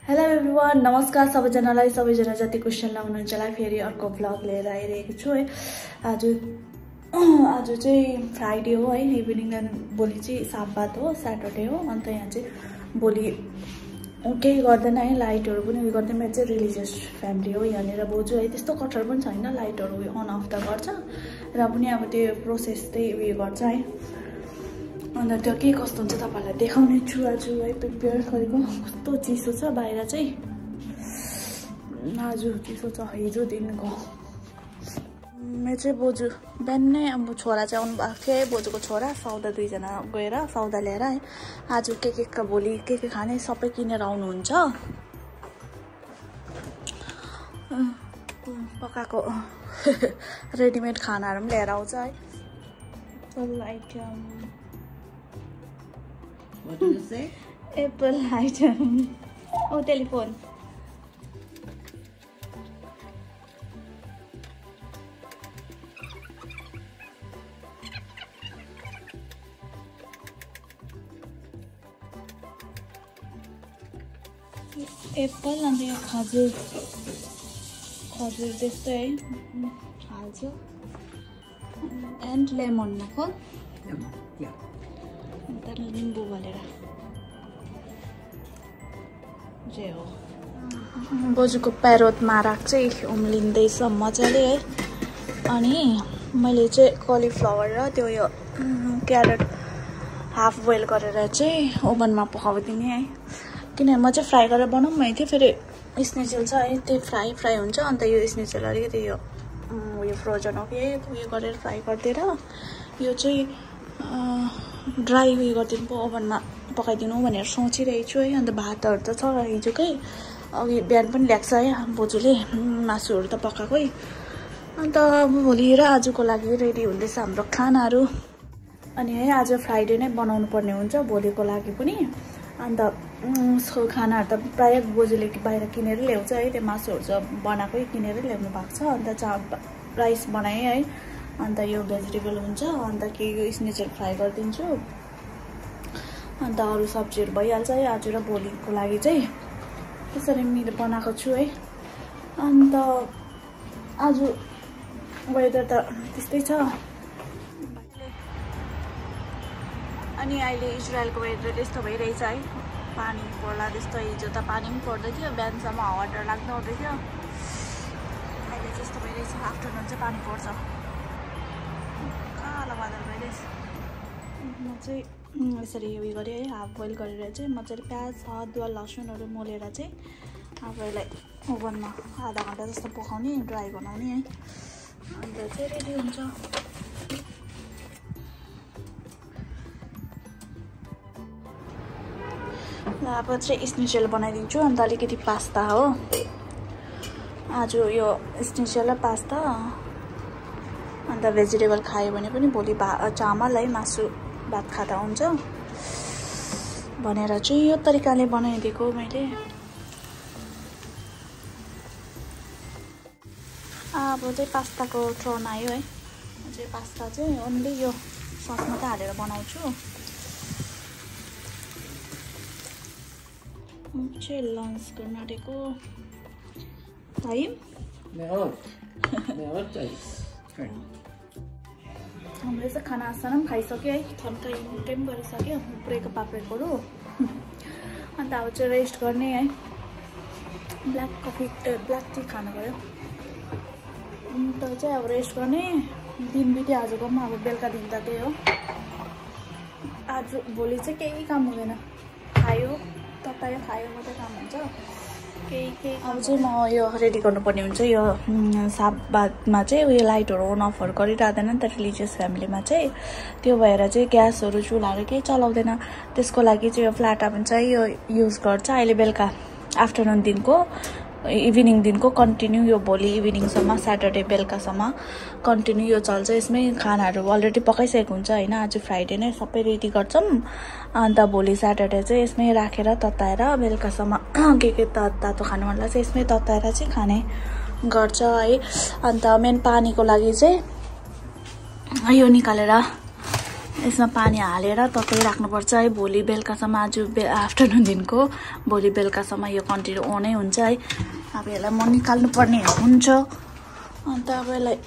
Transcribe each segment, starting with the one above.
Hello everyone, नमस्कार सबैजनालाई। सबैजना जति क्वेसन लाउनुहुन्छ फेरि अर्को भ्लग लिएर आइरहेको छु है। आज चाहिँ फ्राइडे हो है, इभिनिङ एन्ड भोलि चाहिँ साबत हो, स्याटरडे हो। अन्त यहाँ चाहिँ भोलि केही गर्दैन है, लाइटहरू पनि उयो गर्दैन। मेरो चाहिँ रिलिजियस फ्यामिली हो यहाँनिर। बोजू है त्यस्तो कठोर पनि छैन, लाइटहरू अन अफ त गर्छ र पनि अब त्यो प्रोसेस चाहिँ उयो गर्छ है। अन्त त्यो के कस्तो हुन्छ तपाईँहरूलाई देखाउने छु आज है। प्रिपेयर गरेको कस्तो चिसो छ बाहिर चाहिँ, आज चिसो छ हिजोदेखिको। मेरो चाहिँ बोजू बिहानै अब छोरा चाहिँ आउनु भएको थियो है, बोजूको छोरा सौदा दुईजना गएर सौदा ल्याएर है। आज के भोलि के खाने सबै किनेर आउनुहुन्छ। पकाएको रेडिमेड खानाहरू पनि लिएर आउँछ है। Apple item, What did you say? Apple item. Oh, telephone. Apple अन्त यो खजुर त्यस्तै है हाल्छ। एन्ड लेमन नको अन्त लिम्बू हालेर जे हो। बोजूको प्यारोटमा राख चाहिँ उम्लिँदैछ मजाले है। अनि मैले चाहिँ कलिफ्लावर र त्यो यो क्यारेट हाफ बोइल गरेर चाहिँ ओभनमा पकाउँदिने है। किनभने म चाहिँ फ्राई गरेर बनाऊँ भनेको थिएँ, फेरि स्नेचल छ है, त्यो फ्राई हुन्छ। अन्त यो स्नेचल अलिकति यो फ्रोजन हो कि उयो गरेर फ्राई गरिदिएर यो चाहिँ ड्राई उयो गरिदिनु पो ओभनमा पकाइदिनु भनेर सोचिरहेको छु है। अन्त भातहरू त छ हिजोकै, अघि बिहान पनि ल्याएको है बोजूले, मासुहरू त पकाएकै। अन्त भोलि र आजको लागि रेडी हुँदैछ हाम्रो खानाहरू। अनि है आज फ्राइडे नै बनाउनु पर्ने हुन्छ भोलिको लागि पनि। अन्त खानाहरू त प्रायः बोजूले बाहिर किनेर ल्याउँछ है, त्यो मासुहरू चाहिँ बनाएकै किनेर ल्याउनु भएको छ। अन्त राइस बनाएँ है। अन्त यो भेजिटेबल हुन्छ, अन्त के यो स्नेचल फ्राई गरिदिन्छु। अन्त अरू सब्जीहरू भइहाल्छ है। आज र भोलिको लागि चाहिँ त्यसरी मैले बनाएको छु है। अन्त आज वेदर त त्यस्तै छ। अनि अहिले इजरायलको वेदर त्यस्तो भइरहेछ है, पानी पर्ला जस्तो। हिजो त पानी पनि पर्दै थियो, बिहानसम्म हावा डर लाग्दै आउँदै थियो। अहिले त्यस्तो भइरहेछ, आफ्टरनुन चाहिँ पानी पर्छ। कालो बादल भइरहेछ। म चाहिँ यसरी उयो गरेँ है, हाफ बोइल गरेर चाहिँ मजाले प्याज अदुवा लसुनहरू मोलेर चाहिँ अब यसलाई ओभनमा आधा घन्टा जस्तो पकाउने, ड्राई बनाउने है। अन्त चाहिँ रेडी हुन्छ। अब चाहिँ स्नेचल बनाइदिन्छु। अन्त अलिकति पास्ता हो आज, यो स्नेचल र पास्ता। अन्त भेजिटेबल खायो भने पनि भोलि चामल है, मासु भात खाँदा हुन्छ भनेर चाहिँ यो तरिकाले बनाइदिएको मैले। अब चाहिँ पास्ताको टर्न आयो है। चाहिँ पास्ता चाहिँ ओन्ली यो सस मात्रै हालेर बनाउँछु। चाहिँ लन्च गर्न आँटेको टाइम हाम्रो चाहिँ खानासाना पनि खाइसक्यो है, थन्काइ पनि गरिसक्यो, ब्रेक पापेकोहरू। अन्त अब चाहिँ रेस्ट गर्ने है। ब्ल्याक टी खानु गयो। अन्त चाहिँ अब रेस्ट गर्ने। दिन बित्यो आजको पनि, अब बेलुका दिन त त्यही हो। आज भोलि चाहिँ केही काम हुँदैन, खायो ततायो खायो मात्रै काम हुन्छ। केही अब चाहिँ म यो रेडी गर्नुपर्ने हुन्छ। यो साबतमा चाहिँ उयो लाइटहरू अन अफहरू गरिरहँदैन नि त रिलिजियस फ्यामिलीमा चाहिँ, त्यो भएर चाहिँ ग्यासहरू चुलाहरू केही चलाउँदैन। त्यसको लागि चाहिँ यो फ्ल्याट ओभन चाहिँ यो युज गर्छ। अहिले बेलुका आफ्टरनुन दिनको इभिनिङ दिनको कन्टिन्यू यो भोलि इभिनिङसम्म स्याटरडे बेलुकासम्म कन्टिन्यू यो चल्छ। यसमै खानाहरू अलरेडी पकाइसकेको हुन्छ होइन। आज फ्राइडे नै सबै रेडी गर्छौँ। अन्त भोलि स्याटरडे चाहिँ यसमै राखेर तताएर बेलुकासम्म के तातो खानु मन लाग्छ यसमै तताएर चाहिँ खाने गर्छ है। अन्त मेन पानीको लागि चाहिँ यो निकालेर यसमा पानी हालेर तताइ राख्नुपर्छ है। भोलि बेलुकासम्म आज आफ्टरनुन दिनको भोलि बेलुकासम्म यो कन्टिन्यू ओनै हुन्छ है। अब यसलाई म निकाल्नु पर्ने हुन्छ। अन्त अब यसलाई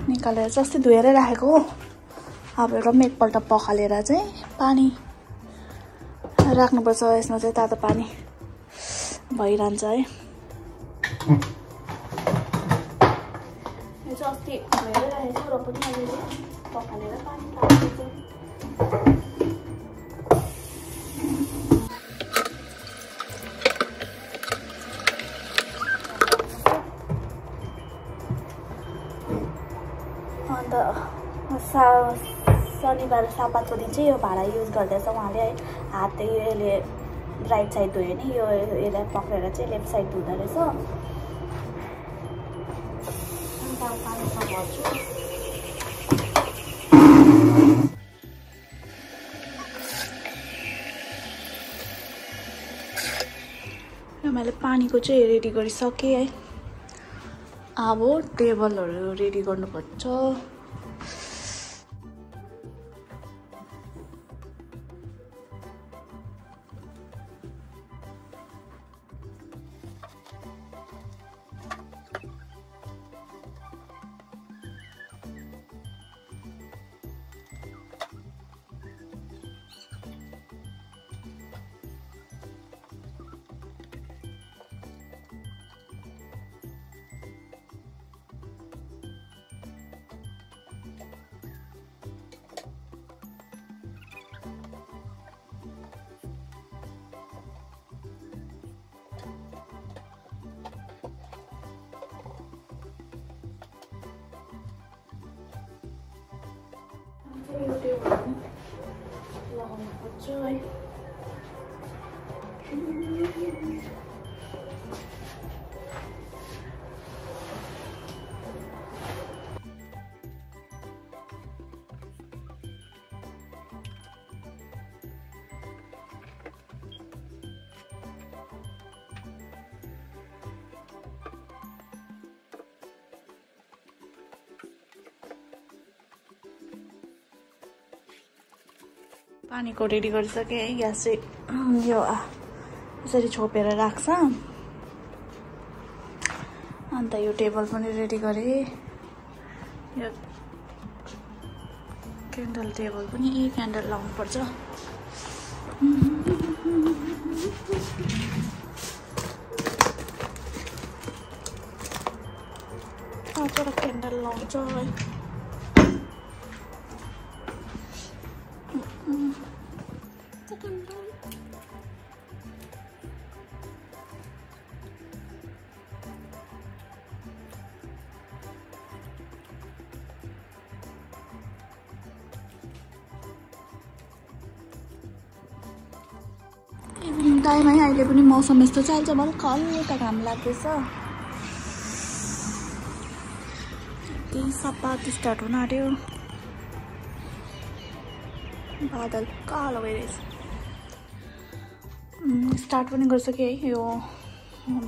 निकालेर चाहिँ अस्ति धोएरै राखेको हो। अब एउटा एकपल्ट पखालेर चाहिँ पानी राख्नुपर्छ। यसमा चाहिँ तातो पानी भइरहन्छ है। यो चाहिँ अस्ति धोएरै राखेको र पनि अहिले पखालेर पानी राख्नुपर्छ। अन्त शनिबार सापातको दिन चाहिँ यो भाँडा युज गर्दैछ उहाँले है। हात यसले राइट साइड धोयो नि यो यसलाई पक्रेर चाहिँ लेफ्ट साइड धुँदो रहेछ। अन्त पानी भर्छु। मैले पानीको चाहिँ रेडी गरिसकेँ है। अब टेबलहरू रेडी गर्नुपर्छ। लगाउनुपर्छ है। पानीको रेडी गरिसकेँ है। ग्यास चाहिँ यो यसरी छोपेर राख्छ। अन्त यो टेबल पनि रेडी गरेँ। यो क्यान्डल टेबल पनि क्यान्डल लाउनुपर्छ। पाँचवटा क्यान्डल लाउँछ है। इभिनिङ टाइम है। अहिले पनि मौसम यस्तो चल्छ भर्खर हल्का घाम लाग्दैछ। त्यही सपात स्टार्ट हुन आँट्यो। बादल कालो भइरहेछ। स्टार्ट पनि गरिसकेँ है। यो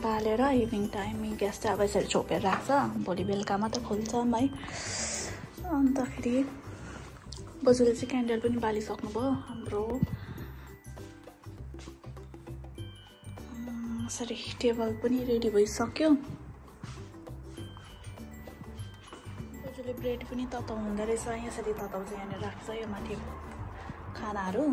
बालेर इभिनिङ टाइम ग्यास चाहिँ अब यसरी छोपेर राख्छ। भोलि बेलुकामा त खोल्छौँ है। अन्तखेरि बोजूले चाहिँ क्यान्डल पनि बालिसक्नुभयो हाम्रो। यसरी टेबल पनि रेडी भइसक्यो। बोजूले ब्रेड पनि तताउनु हुँदो रहेछ। यसरी तताउँछ। यहाँनिर राख्छ यो माथि खानाहरू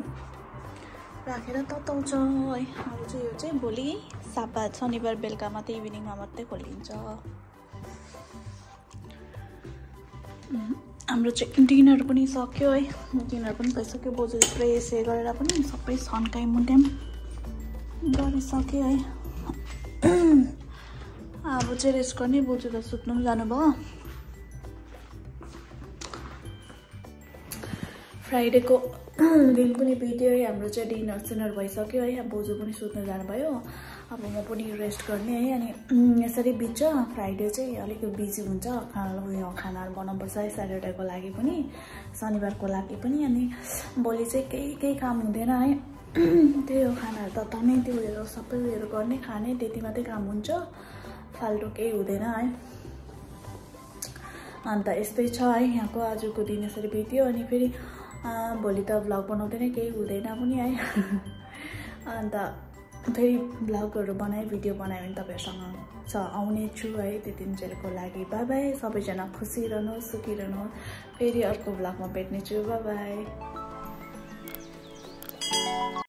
राखेर तताउँछ है। अब चाहिँ यो चाहिँ भोलि सापात शनिबार बेलुका मात्रै इभिनिङमा मात्रै खोलिन्छ। हाम्रो चाहिँ डिनर पनि सक्यो है। डिनर पनि भइसक्यो। बोजूले प्रेस गरेर पनि सबै सन्काइ मुन्टाइ गरिसक्यो है। अब चाहिँ रेस्ट गर्ने। बोजू त सुत्नु पनि जानुभयो। फ्राइडेको दिन पनि बित्यो है। हाम्रो चाहिँ डिनर सिनर भइसक्यो है। अब बोजू पनि सुत्नु जानुभयो। अब म पनि रेस्ट गर्ने है। अनि यसरी बित्छ। फ्राइडे चाहिँ अलिक बिजी हुन्छ। खानाहरू बनाउनुपर्छ है। स्याटरडेको लागि पनि शनिबारको लागि पनि। अनि भोलि चाहिँ केही काम हुँदैन है। त्यही हो खानाहरू तताउने त्योहरू सबै उयोहरू गर्ने खाने त्यति मात्रै काम हुन्छ। फाल्टो केही हुँदैन है। अन्त यस्तै छ है यहाँको आजको दिन यसरी बित्यो। अनि फेरि भोलि त भ्लग बनाउँदैन केही हुँदैन पनि है। अन्त फेरि भ्लगहरू बनाएँ भिडियो बनायो भने तपाईँहरूसँग आउने छु है। त्यतिन्जेलको लागि बाई बाई। सबैजना खुसी रहनुहोस्, सुखी रहनुहोस्। फेरि अर्को भ्लगमा भेट्ने छु। By by.